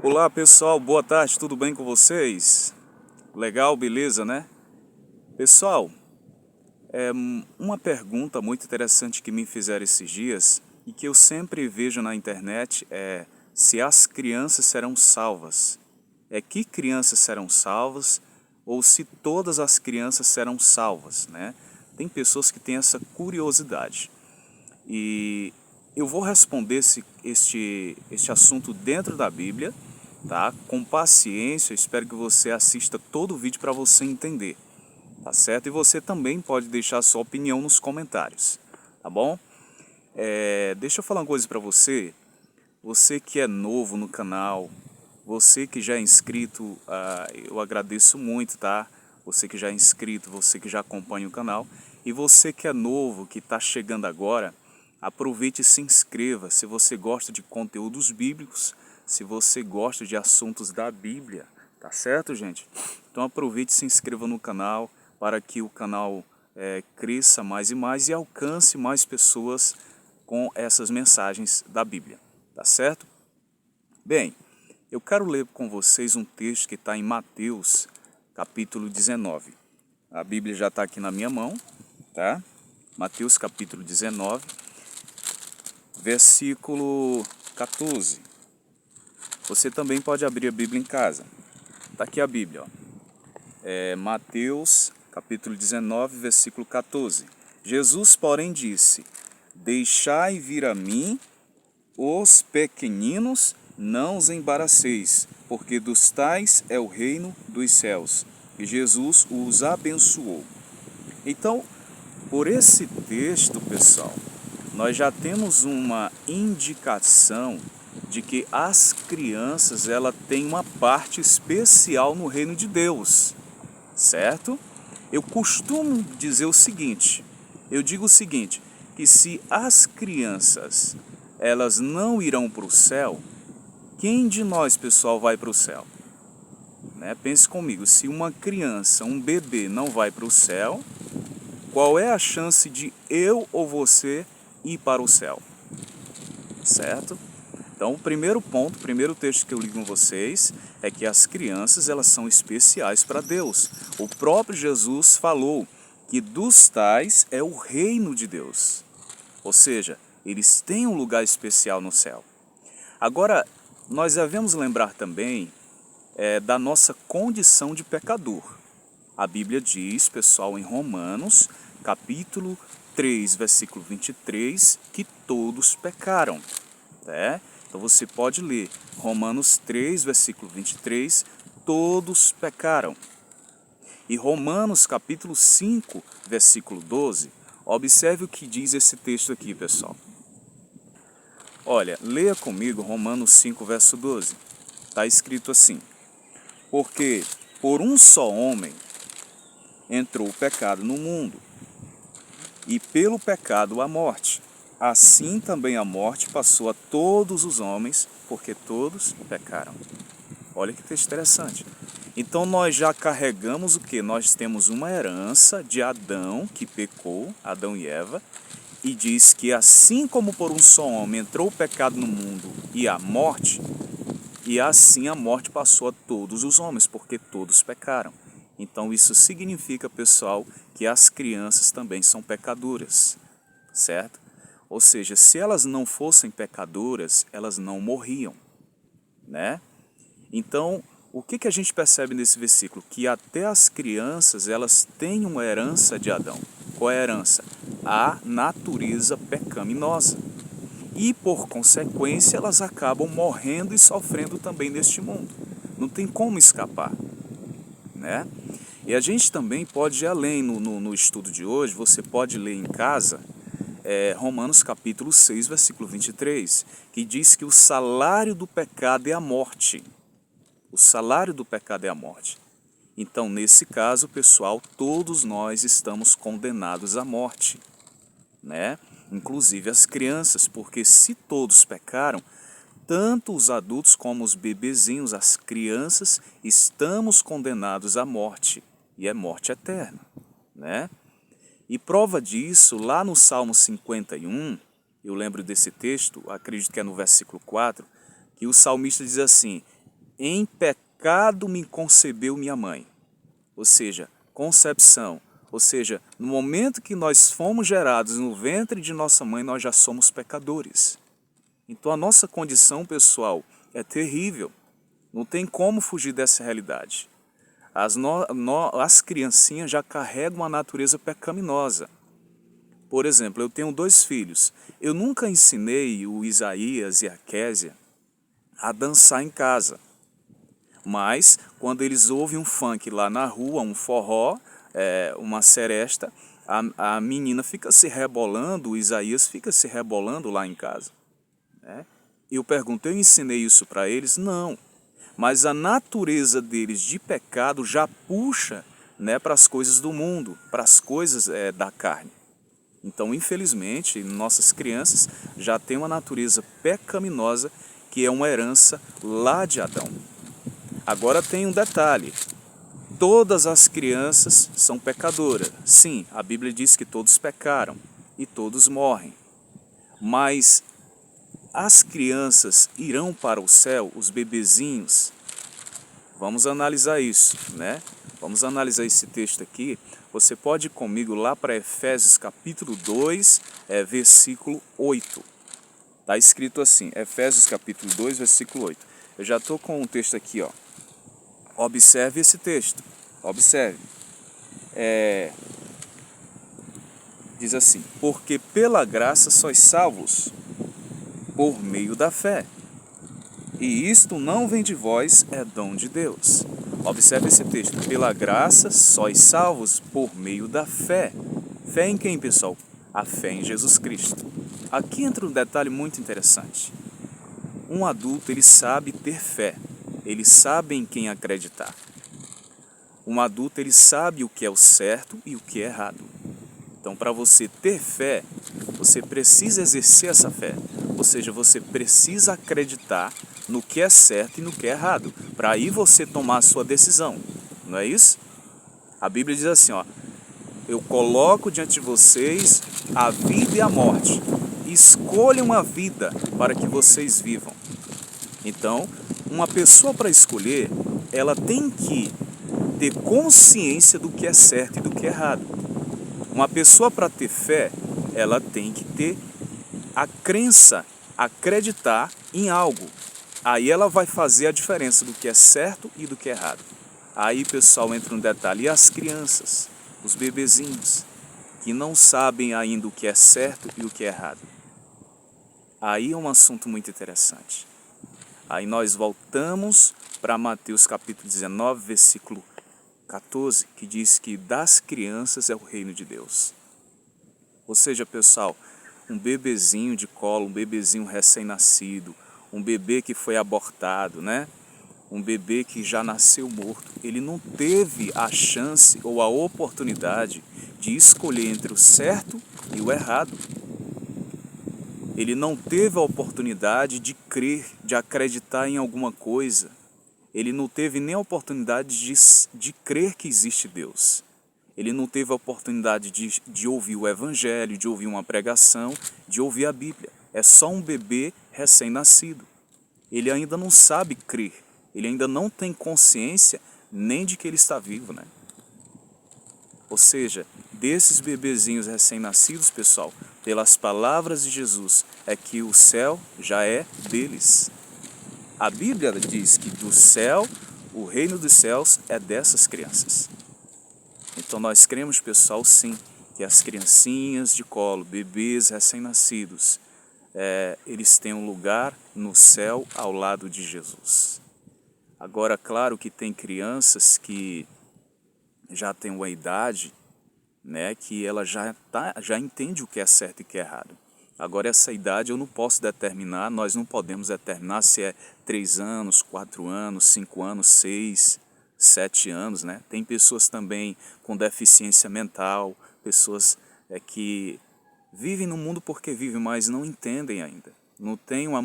Olá pessoal, boa tarde, tudo bem com vocês? Legal, beleza, né? Pessoal, uma pergunta muito interessante que me fizeram esses dias e que eu sempre vejo na internet é se as crianças serão salvas. É que crianças serão salvas ou se todas as crianças serão salvas, né? Tem pessoas que têm essa curiosidade. E eu vou responder este assunto dentro da Bíblia, tá? Com paciência, eu espero que você assista todo o vídeo para você entender, tá certo? E você também pode deixar sua opinião nos comentários, tá bom? Deixa eu falar uma coisa para você. Você que é novo no canal, você que já é inscrito, eu agradeço muito, tá? Você que já é inscrito, você que já acompanha o canal. E você que é novo, que está chegando agora, aproveite e se inscreva se você gosta de conteúdos bíblicos, se você gosta de assuntos da Bíblia, tá certo, gente? Então aproveite e se inscreva no canal para que o canal cresça mais e mais e alcance mais pessoas com essas mensagens da Bíblia, tá certo? Bem, eu quero ler com vocês um texto que está em Mateus, capítulo 19. A Bíblia já está aqui na minha mão, tá? Mateus, capítulo 19, versículo 14. Você também pode abrir a Bíblia em casa. Está aqui a Bíblia, ó. Mateus, capítulo 19, versículo 14. Jesus, porém, disse: Deixai vir a mim os pequeninos, não os embaraceis, porque dos tais é o reino dos céus. E Jesus os abençoou. Então, por esse texto, pessoal, nós já temos uma indicação de que as crianças ela têm uma parte especial no reino de Deus, certo? Eu costumo dizer o seguinte, que se as crianças elas não irão para o céu, quem de nós, pessoal, vai para o céu? Né? Pense comigo, se uma criança, um bebê não vai para o céu, qual é a chance de eu ou você ir para o céu? Certo? Então, o primeiro ponto, o primeiro texto que eu li com vocês é que as crianças elas são especiais para Deus. O próprio Jesus falou que dos tais é o reino de Deus. Ou seja, eles têm um lugar especial no céu. Agora, nós devemos lembrar também da nossa condição de pecador. A Bíblia diz, pessoal, em Romanos, capítulo 3, versículo 23, que todos pecaram. Né? Então você pode ler Romanos 3, versículo 23, todos pecaram. E Romanos capítulo 5, versículo 12, observe o que diz esse texto aqui, pessoal. Olha, leia comigo Romanos 5, verso 12. Está escrito assim: Porque por um só homem entrou o pecado no mundo, e pelo pecado a morte. Assim também a morte passou a todos os homens, porque todos pecaram. Olha que texto interessante. Então nós já carregamos o que? Nós temos uma herança de Adão, que pecou, Adão e Eva, e diz que assim como por um só homem entrou o pecado no mundo e a morte, e assim a morte passou a todos os homens, porque todos pecaram. Então isso significa, pessoal, que as crianças também são pecadoras, certo? Ou seja, se elas não fossem pecadoras, elas não morriam, né? Então, o que a gente percebe nesse versículo? Que até as crianças, elas têm uma herança de Adão. Qual é a herança? A natureza pecaminosa. E, por consequência, elas acabam morrendo e sofrendo também neste mundo. Não tem como escapar, né? E a gente também pode ir além no estudo de hoje, você pode ler em casa Romanos capítulo 6, versículo 23, que diz que o salário do pecado é a morte. O salário do pecado é a morte. Então, nesse caso, pessoal, todos nós estamos condenados à morte, né? Inclusive as crianças, porque se todos pecaram, tanto os adultos como os bebezinhos, as crianças, estamos condenados à morte, e é morte eterna, né? E prova disso, lá no Salmo 51, eu lembro desse texto, acredito que é no versículo 4, que o salmista diz assim: em pecado me concebeu minha mãe. Ou seja, concepção. Ou seja, no momento que nós fomos gerados no ventre de nossa mãe, nós já somos pecadores. Então a nossa condição, pessoal, é terrível. Não tem como fugir dessa realidade. As criancinhas já carregam uma natureza pecaminosa. Por exemplo, eu tenho 2 filhos. Eu nunca ensinei o Isaías e a Késia a dançar em casa. Mas, quando eles ouvem um funk lá na rua, um forró, uma seresta, a menina fica se rebolando, o Isaías fica se rebolando lá em casa. Eu pergunto, eu ensinei isso para eles? Não. Mas a natureza deles de pecado já puxa, né, para as coisas do mundo, para as coisas da carne. Então, infelizmente, nossas crianças já têm uma natureza pecaminosa que é uma herança lá de Adão. Agora tem um detalhe. Todas as crianças são pecadoras. Sim, a Bíblia diz que todos pecaram e todos morrem. Mas as crianças irão para o céu, os bebezinhos? Vamos analisar isso, né? Vamos analisar esse texto aqui. Você pode ir comigo lá para Efésios capítulo 2, versículo 8. Está escrito assim, Efésios capítulo 2, versículo 8. Eu já estou com o texto aqui, ó. Observe esse texto. Observe. Diz assim, porque pela graça sois salvos, por meio da fé. E isto não vem de vós, é dom de Deus. Observe esse texto. Pela graça sois salvos por meio da fé. Fé em quem, pessoal? A fé em Jesus Cristo. Aqui entra um detalhe muito interessante. Um adulto, ele sabe ter fé. Ele sabe em quem acreditar. Um adulto, ele sabe o que é o certo e o que é errado. Então, para você ter fé, você precisa exercer essa fé. Ou seja, você precisa acreditar no que é certo e no que é errado, para aí você tomar a sua decisão. Não é isso? A Bíblia diz assim, ó, eu coloco diante de vocês a vida e a morte. Escolham a vida para que vocês vivam. Então, uma pessoa para escolher, ela tem que ter consciência do que é certo e do que é errado. Uma pessoa para ter fé, ela tem que ter a crença, acreditar em algo. Aí ela vai fazer a diferença do que é certo e do que é errado. Aí, pessoal, entra um detalhe. E as crianças, os bebezinhos, que não sabem ainda o que é certo e o que é errado. Aí é um assunto muito interessante. Aí nós voltamos para Mateus capítulo 19, versículo 14, que diz que das crianças é o reino de Deus. Ou seja, pessoal, um bebezinho de colo, um bebezinho recém-nascido, um bebê que foi abortado, né? Um bebê que já nasceu morto, ele não teve a chance ou a oportunidade de escolher entre o certo e o errado. Ele não teve a oportunidade de crer, de acreditar em alguma coisa. Ele não teve nem a oportunidade de crer que existe Deus. Ele não teve a oportunidade de ouvir o Evangelho, de ouvir uma pregação, de ouvir a Bíblia. É só um bebê recém-nascido. Ele ainda não sabe crer. Ele ainda não tem consciência nem de que ele está vivo, né? Ou seja, desses bebezinhos recém-nascidos, pessoal, pelas palavras de Jesus, é que o céu já é deles. A Bíblia diz que do céu, o reino dos céus é dessas crianças. Então nós cremos, pessoal, sim, que as criancinhas de colo, bebês recém-nascidos, eles têm um lugar no céu ao lado de Jesus. Agora, claro que tem crianças que já têm uma idade, né, que ela já entende o que é certo e o que é errado. Agora, essa idade eu não posso determinar, nós não podemos determinar se é 3 anos, 4 anos, 5 anos, 6, 7 anos, né? Tem pessoas também com deficiência mental, pessoas que vivem no mundo porque vivem, mas não entendem ainda. Não têm uma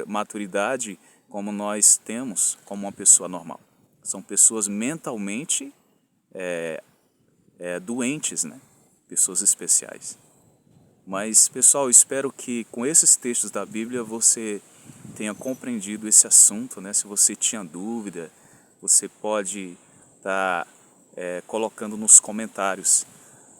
maturidade como nós temos como uma pessoa normal. São pessoas mentalmente doentes, né? Pessoas especiais. Mas, pessoal, espero que com esses textos da Bíblia você tenha compreendido esse assunto, né? Se você tinha dúvida, você pode estar colocando nos comentários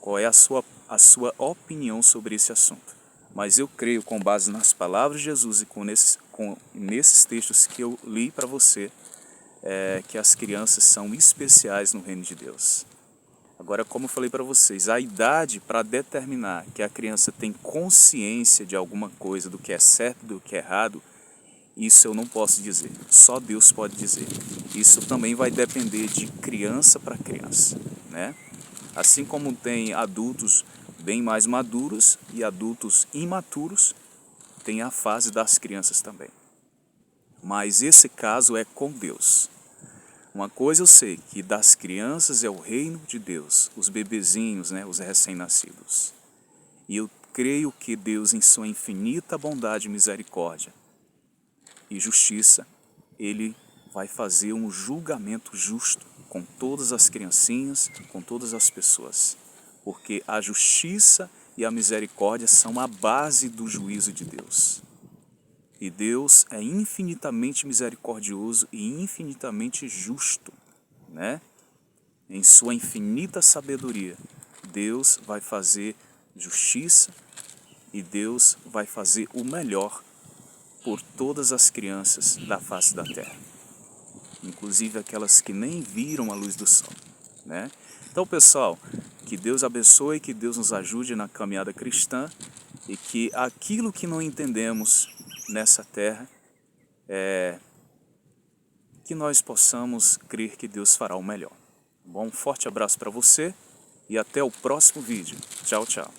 qual é a sua opinião sobre esse assunto. Mas eu creio, com base nas palavras de Jesus e nesses textos que eu li para você, que as crianças são especiais no reino de Deus. Agora, como eu falei para vocês, a idade para determinar que a criança tem consciência de alguma coisa, do que é certo e do que é errado, isso eu não posso dizer, só Deus pode dizer. Isso também vai depender de criança para criança, né? Assim como tem adultos bem mais maduros e adultos imaturos, tem a fase das crianças também. Mas esse caso é com Deus. Uma coisa eu sei, que das crianças é o reino de Deus, os bebezinhos, né, os recém-nascidos. E eu creio que Deus, em sua infinita bondade e misericórdia e justiça, Ele vai fazer um julgamento justo com todas as criancinhas, com todas as pessoas. Porque a justiça e a misericórdia são a base do juízo de Deus. E Deus é infinitamente misericordioso e infinitamente justo, né? Em sua infinita sabedoria, Deus vai fazer justiça e Deus vai fazer o melhor por todas as crianças da face da terra, inclusive aquelas que nem viram a luz do sol, né? Então, pessoal, que Deus abençoe, que Deus nos ajude na caminhada cristã e que aquilo que não entendemos nessa terra, que nós possamos crer que Deus fará o melhor. Bom, um forte abraço para você e até o próximo vídeo. Tchau, tchau.